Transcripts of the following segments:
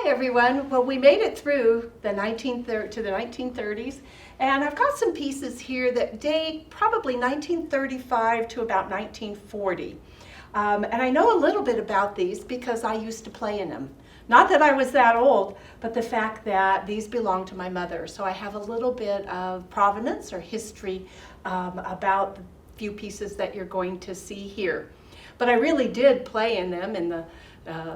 Hi everyone. Well, we made it through the 1930s, and I've got some pieces here that date probably 1935 to about 1940. And I know a little bit about these because I used to play in them. Not that I was that old, but the fact that these belong to my mother. So I have a little bit of provenance or history about the few pieces that you're going to see here. But I really did play in them in the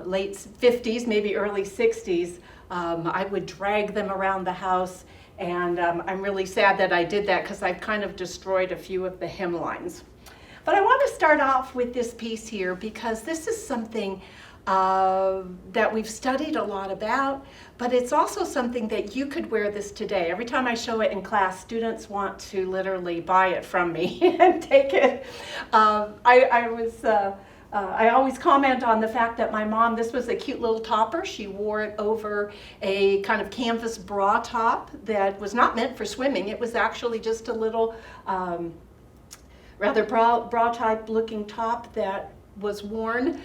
late 50s, maybe early 60s. I would drag them around the house, and I'm really sad that I did that because I've kind of destroyed a few of the hemlines. But I want to start off with this piece here because this is something that we've studied a lot about, but it's also something that you could wear this today. Every time I show it in class, students want to literally buy it from me and take it. I always comment on the fact that my mom, this was a cute little topper. She wore it over a kind of canvas bra top that was not meant for swimming. It was actually just a little rather bra type looking top that was worn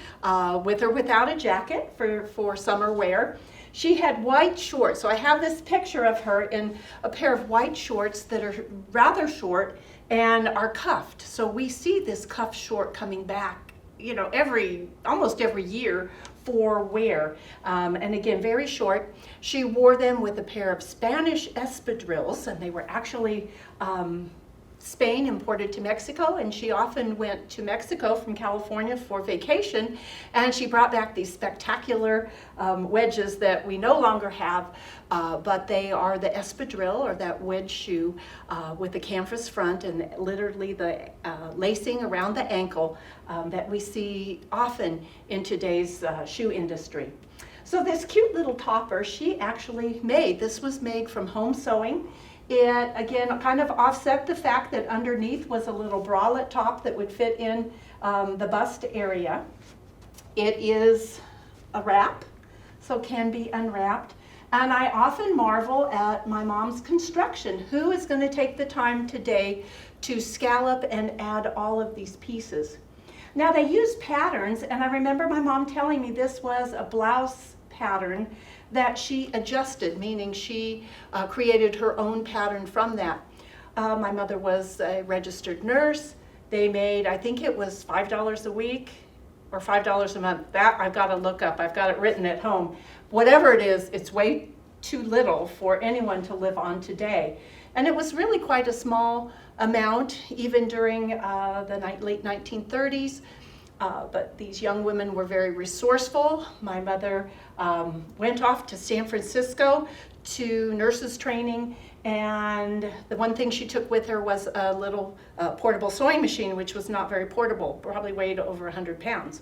with or without a jacket for summer wear. She had white shorts. So I have this picture of her in a pair of white shorts that are rather short and are cuffed. So we see this cuff short coming back, you know, almost every year for wear. And again, very short. She wore them with a pair of Spanish espadrilles, and they were actually Spain imported to Mexico, and she often went to Mexico from California for vacation, and she brought back these spectacular wedges that we no longer have, but they are the espadrille, or that wedge shoe with a canvas front and literally the lacing around the ankle that we see often in today's shoe industry. So this cute little topper she actually made. This was made from home sewing. It, again, kind of offset the fact that underneath was a little bralette top that would fit in the bust area. It is a wrap, so can be unwrapped. And I often marvel at my mom's construction. Who is going to take the time today to scallop and add all of these pieces? Now they use patterns, and I remember my mom telling me this was a blouse pattern that she adjusted, meaning she created her own pattern from that. My mother was a registered nurse. They made, I think it was $5 a week or $5 a month. That I've got to look up. I've got it written at home. Whatever it is, it's way too little for anyone to live on today. And it was really quite a small amount, even during the late 1930s. But these young women were very resourceful. My mother went off to San Francisco to nurses training, and the one thing she took with her was a little portable sewing machine, which was not very portable, probably weighed over 100 pounds.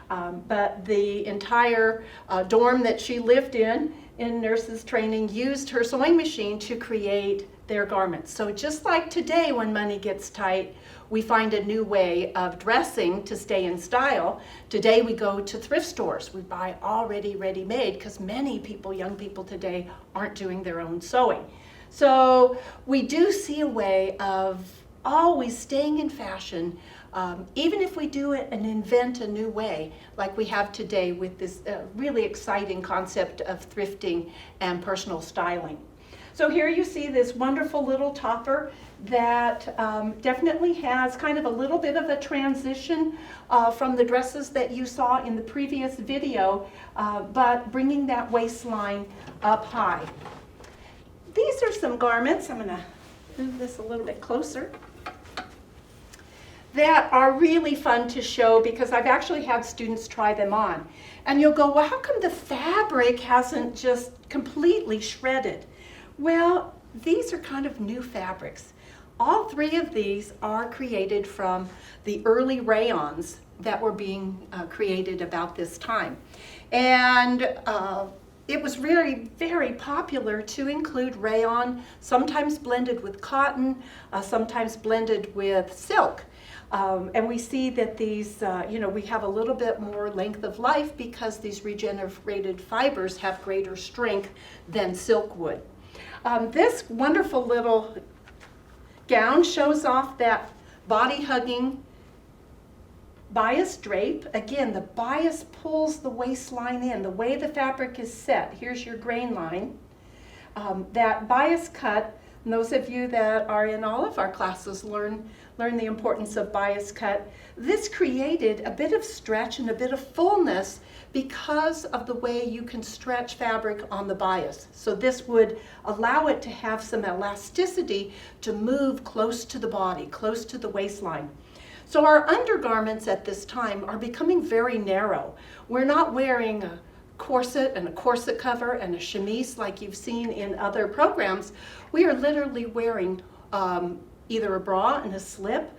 But the entire dorm that she lived in nurses training used her sewing machine to create their garments. So just like today when money gets tight, we find a new way of dressing to stay in style. Today we go to thrift stores. We buy already ready-made because many people, young people today, aren't doing their own sewing. So we do see a way of always staying in fashion, even if we do it and invent a new way, like we have today with this really exciting concept of thrifting and personal styling. So here you see this wonderful little topper that definitely has kind of a little bit of a transition from the dresses that you saw in the previous video, but bringing that waistline up high. These are some garments. I'm going to move this a little bit closer. That are really fun to show because I've actually had students try them on. And you'll go, well, how come the fabric hasn't just completely shredded? Well, these are kind of new fabrics. All three of these are created from the early rayons that were being created about this time. And it was really very popular to include rayon, sometimes blended with cotton, sometimes blended with silk. And we see that these, we have a little bit more length of life because these regenerated fibers have greater strength than silk would. This wonderful little gown shows off that body-hugging bias drape. Again, the bias pulls the waistline in. The way the fabric is set, here's your grain line. That bias cut, and those of you that are in all of our classes learn the importance of bias cut. This created a bit of stretch and a bit of fullness because of the way you can stretch fabric on the bias. So this would allow it to have some elasticity to move close to the body, close to the waistline. So our undergarments at this time are becoming very narrow. We're not wearing a corset and a corset cover and a chemise like you've seen in other programs. We are literally wearing either a bra and a slip,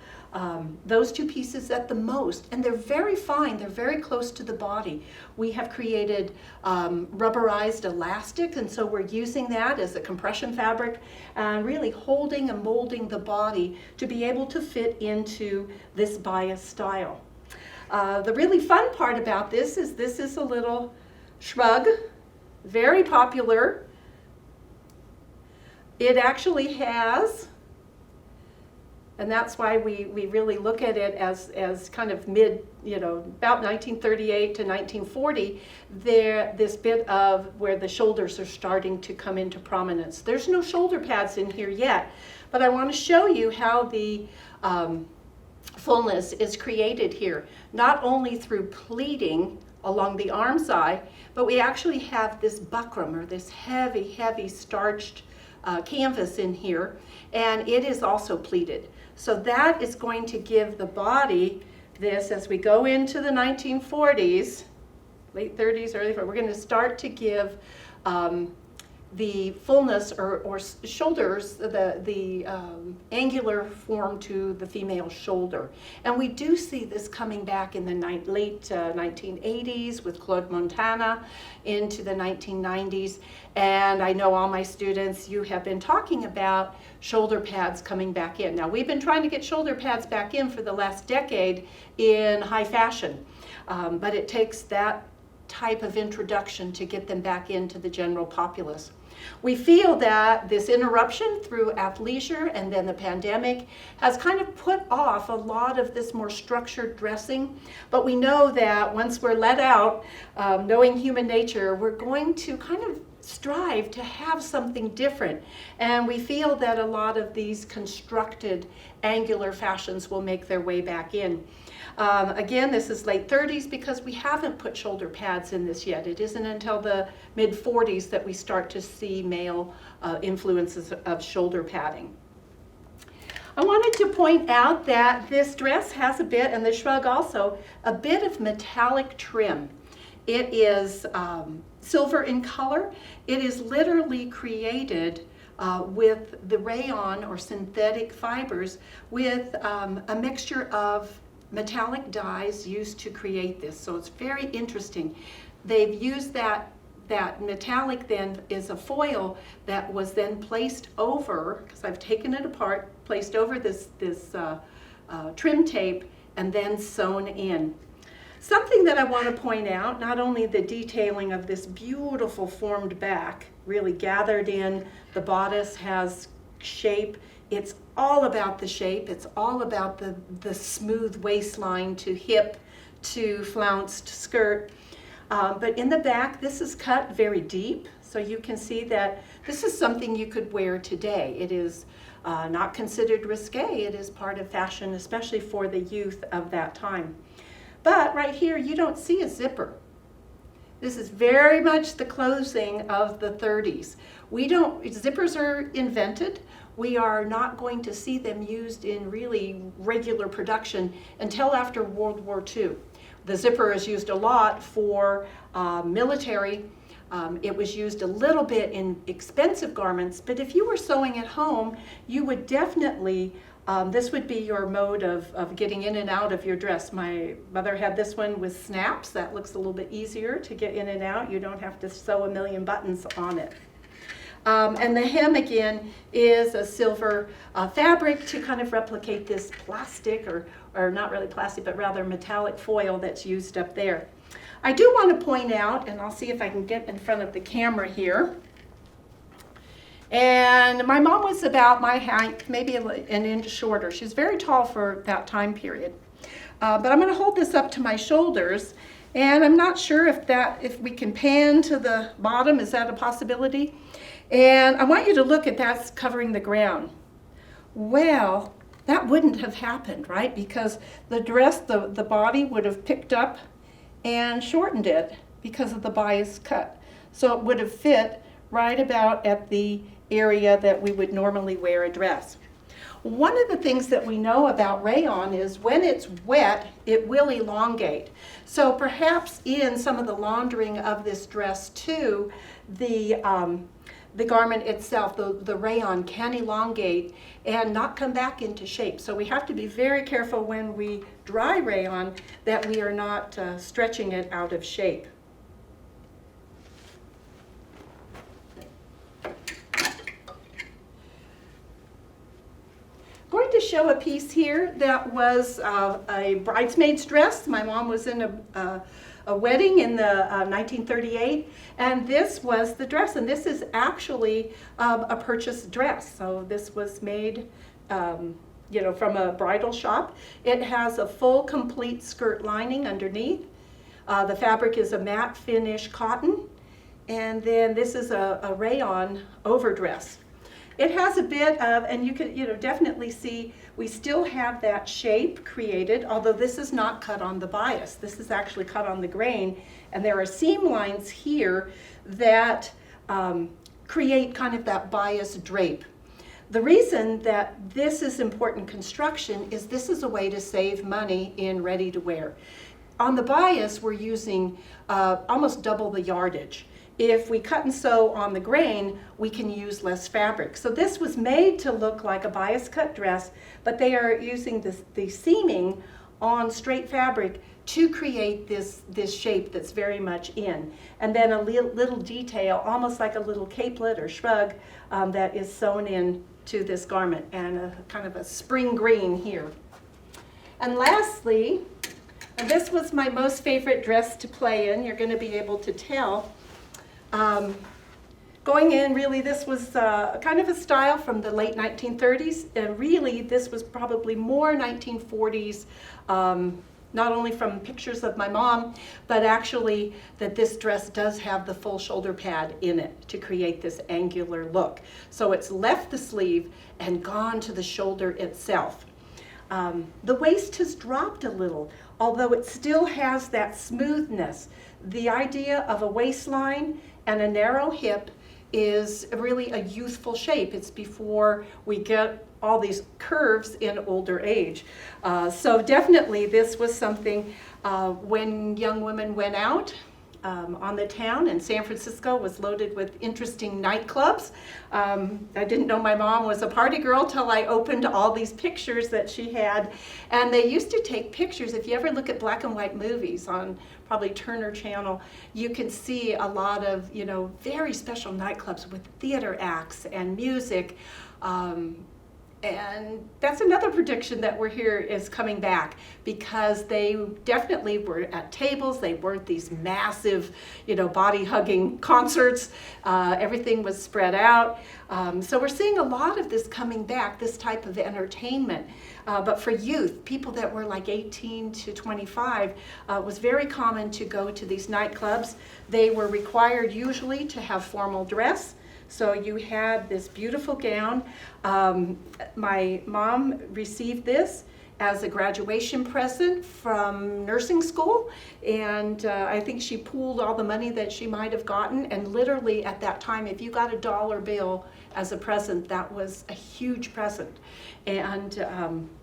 those two pieces at the most, and they're very fine, they're very close to the body. We have created rubberized elastic, and so we're using that as a compression fabric and really holding and molding the body to be able to fit into this bias style. The really fun part about this is a little shrug, very popular. It actually has, and that's why we really look at it as kind of mid, about 1938 to 1940, this bit of where the shoulders are starting to come into prominence. There's no shoulder pads in here yet, but I want to show you how the fullness is created here, not only through pleating along the arm side, but we actually have this buckram, or this heavy starched canvas in here, and it is also pleated. So that is going to give the body this, as we go into the 1940s, late 30s, early 40s, we're going to start to give the fullness or shoulders, the angular form to the female shoulder. And we do see this coming back in the late 1980s with Claude Montana into the 1990s. And I know all my students, you have been talking about shoulder pads coming back in. Now, we've been trying to get shoulder pads back in for the last decade in high fashion, but it takes that type of introduction to get them back into the general populace. We feel that this interruption through athleisure and then the pandemic has kind of put off a lot of this more structured dressing, but we know that once we're let out, knowing human nature, we're going to kind of strive to have something different, and we feel that a lot of these constructed angular fashions will make their way back in. Again, this is late 30s because we haven't put shoulder pads in this yet. It isn't until the mid 40s that we start to see male influences of shoulder padding. I wanted to point out that this dress has a bit, and the shrug also, a bit of metallic trim. It is silver in color. It is literally created with the rayon or synthetic fibers with a mixture of metallic dyes used to create this. So it's very interesting. They've used that metallic then is a foil that was then placed over, because I've taken it apart, placed over this trim tape and then sewn in. Something that I want to point out, not only the detailing of this beautiful formed back, really gathered in, the bodice has shape. It's all about the shape. It's all about the smooth waistline to hip to flounced skirt. But in the back, this is cut very deep. So you can see that this is something you could wear today. It is not considered risque. It is part of fashion, especially for the youth of that time. But right here, you don't see a zipper. This is very much the clothing of the 30s. Zippers are invented. We are not going to see them used in really regular production until after World War II. The zipper is used a lot for military. It was used a little bit in expensive garments, but if you were sewing at home, you would definitely, this would be your mode of getting in and out of your dress. My mother had this one with snaps. That looks a little bit easier to get in and out. You don't have to sew a million buttons on it. And the hem, again, is a silver fabric to kind of replicate this plastic, or not really plastic, but rather metallic foil that's used up there. I do want to point out, and I'll see if I can get in front of the camera here, and my mom was about my height, maybe an inch shorter. She's very tall for that time period. But I'm going to hold this up to my shoulders, and I'm not sure if we can pan to the bottom. Is that a possibility? And I want you to look at that's covering the ground. Well, that wouldn't have happened, right? Because the dress, the body would have picked up and shortened it because of the bias cut. So it would have fit right about at the area that we would normally wear a dress. One of the things that we know about rayon is when it's wet, it will elongate. So perhaps in some of the laundering of this dress too, the garment itself, the rayon can elongate and not come back into shape. So we have to be very careful when we dry rayon that we are not stretching it out of shape. Going to show a piece here that was a bridesmaid's dress. My mom was in a wedding in the 1938, and this was the dress, and this is actually a purchased dress. So this was made from a bridal shop. It has a full complete skirt lining underneath. The fabric is a matte finish cotton, and then this is a rayon overdress. It has a bit of, and you can definitely see we still have that shape created, although this is not cut on the bias. This is actually cut on the grain, and there are seam lines here that create kind of that bias drape. The reason that this is important construction is this is a way to save money in ready to wear. On the bias, we're using almost double the yardage. If we cut and sew on the grain, we can use less fabric. So this was made to look like a bias cut dress, but they are using the seaming on straight fabric to create this shape that's very much in. And then a little detail, almost like a little capelet or shrug, that is sewn in to this garment, and a kind of a spring green here. And lastly, and this was my most favorite dress to play in, you're going to be able to tell. Going in, really, this was kind of a style from the late 1930s, and really this was probably more 1940s, not only from pictures of my mom, but actually that this dress does have the full shoulder pad in it to create this angular look. So it's left the sleeve and gone to the shoulder itself. The waist has dropped a little, although it still has that smoothness. The idea of a waistline and a narrow hip is really a youthful shape. It's before we get all these curves in older age. So definitely this was something when young women went out on the town, and San Francisco was loaded with interesting nightclubs. I didn't know my mom was a party girl till I opened all these pictures that she had. And they used to take pictures. If you ever look at black and white movies on probably Turner Channel, you can see a lot of, very special nightclubs with theater acts and music. And that's another prediction that we're here is coming back, because they definitely were at tables. They weren't these massive, body-hugging concerts. Everything was spread out. So we're seeing a lot of this coming back, this type of entertainment. But for youth, people that were like 18 to 25, was very common to go to these nightclubs. They were required usually to have formal dress. So you had this beautiful gown. My mom received this as a graduation present from nursing school, and I think she pooled all the money that she might have gotten, and literally at that time, if you got a dollar bill as a present, that was a huge present. And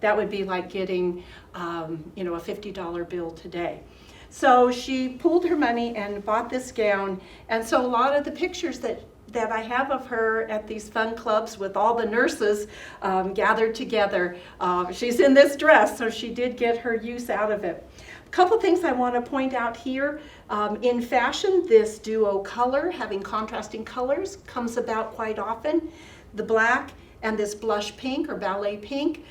that would be like getting a $50 bill today. So she pooled her money and bought this gown, and so a lot of the pictures that I have of her at these fun clubs with all the nurses gathered together. She's in this dress, so she did get her use out of it. A couple things I want to point out here. In fashion, this duo color, having contrasting colors, comes about quite often. The black and this blush pink or ballet pink.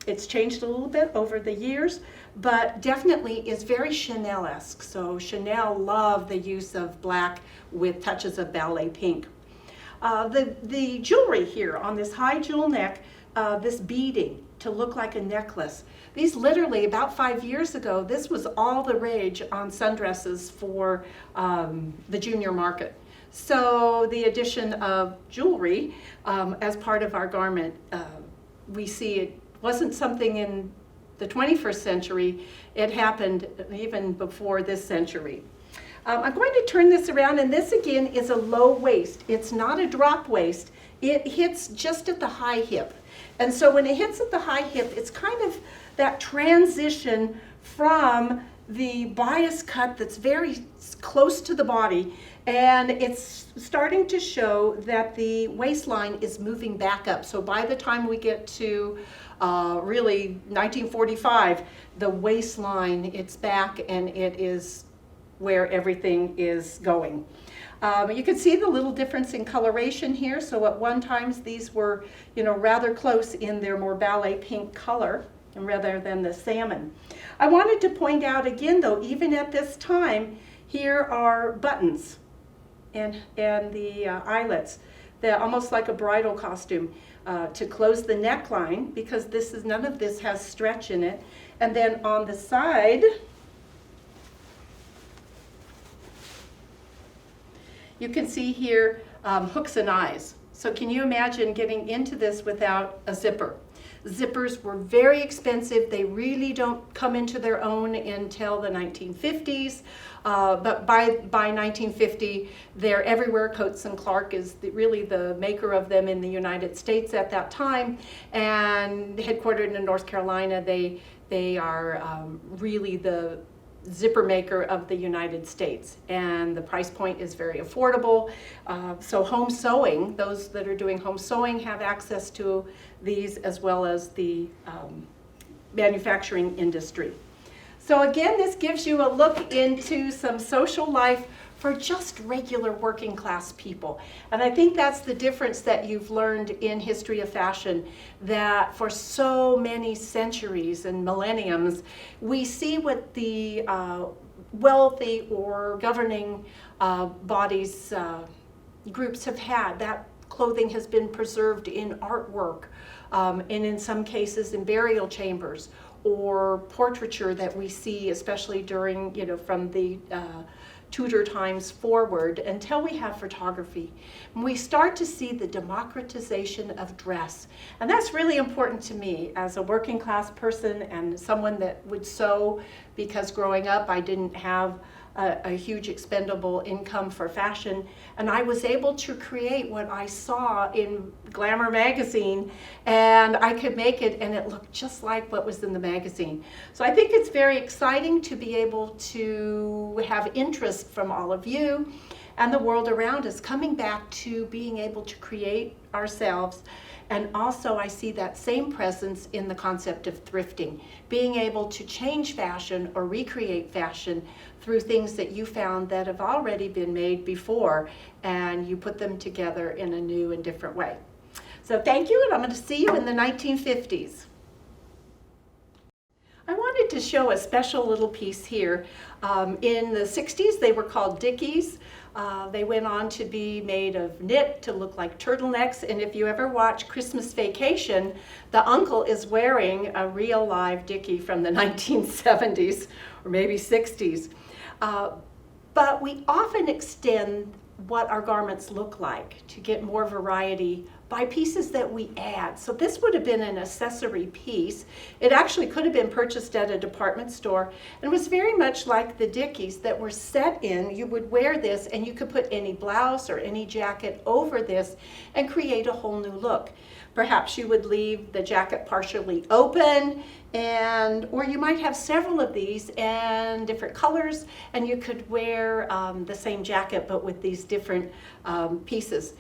It's changed a little bit over the years, but definitely is very Chanel-esque. So Chanel loved the use of black with touches of ballet pink. The jewelry here on this high jewel neck this beading to look like a necklace. These literally, about 5 years ago, this was all the rage on sundresses for the junior market. So the addition of jewelry as part of our garment, we see it wasn't something in the 21st century, it happened even before this century. I'm going to turn this around, and this again is a low waist. It's not a drop waist. It hits just at the high hip. And so when it hits at the high hip, it's kind of that transition from the bias cut that's very close to the body, and it's starting to show that the waistline is moving back up. So by the time we get to really 1945, the waistline, it's back, and it is where everything is going. You can see the little difference in coloration here. So at one times these were, rather close in their more ballet pink color rather than the salmon. I wanted to point out again though, even at this time, here are buttons and the eyelets. They're almost like a bridal costume to close the neckline, because none of this has stretch in it. And then on the side, you can see here hooks and eyes. So can you imagine getting into this without a zipper? Zippers were very expensive. They really don't come into their own until the 1950s. But by 1950, they're everywhere. Coats and Clark is really the maker of them in the United States at that time. And headquartered in North Carolina, they are really the zipper maker of the United States, and the price point is very affordable. So home sewing, those that are doing home sewing have access to these, as well as the manufacturing industry. So again, this gives you a look into some social life for just regular working class people. And I think that's the difference that you've learned in history of fashion, that for so many centuries and millenniums, we see what the wealthy or governing bodies, groups have had. That clothing has been preserved in artwork, and in some cases in burial chambers, or portraiture that we see, especially during, from the Tudor times forward until we have photography. And we start to see the democratization of dress. And that's really important to me as a working class person and someone that would sew, because growing up I didn't have a huge expendable income for fashion, and I was able to create what I saw in Glamour magazine, and I could make it and it looked just like what was in the magazine. So I think it's very exciting to be able to have interest from all of you and the world around us coming back to being able to create ourselves. And also I see that same presence in the concept of thrifting, being able to change fashion or recreate fashion through things that you found that have already been made before, and you put them together in a new and different way. So thank you, and I'm going to see you in the 1950s. I wanted to show a special little piece here. In the 60s, they were called Dickies. They went on to be made of knit to look like turtlenecks, and if you ever watch Christmas Vacation, the uncle is wearing a real live Dickie from the 1970s or maybe 60s. But we often extend what our garments look like to get more variety by pieces that we add. So this would have been an accessory piece. It actually could have been purchased at a department store, and was very much like the Dickies that were set in. You would wear this and you could put any blouse or any jacket over this and create a whole new look. Perhaps you would leave the jacket partially open, or you might have several of these and different colors, and you could wear the same jacket but with these different pieces.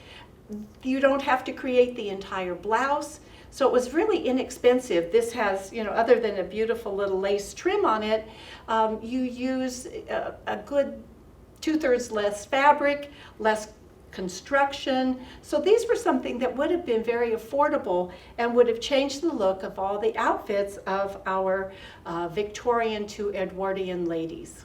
You don't have to create the entire blouse, so it was really inexpensive. This has, other than a beautiful little lace trim on it, you use a good 2/3 less fabric, less construction. So these were something that would have been very affordable and would have changed the look of all the outfits of our Victorian to Edwardian ladies.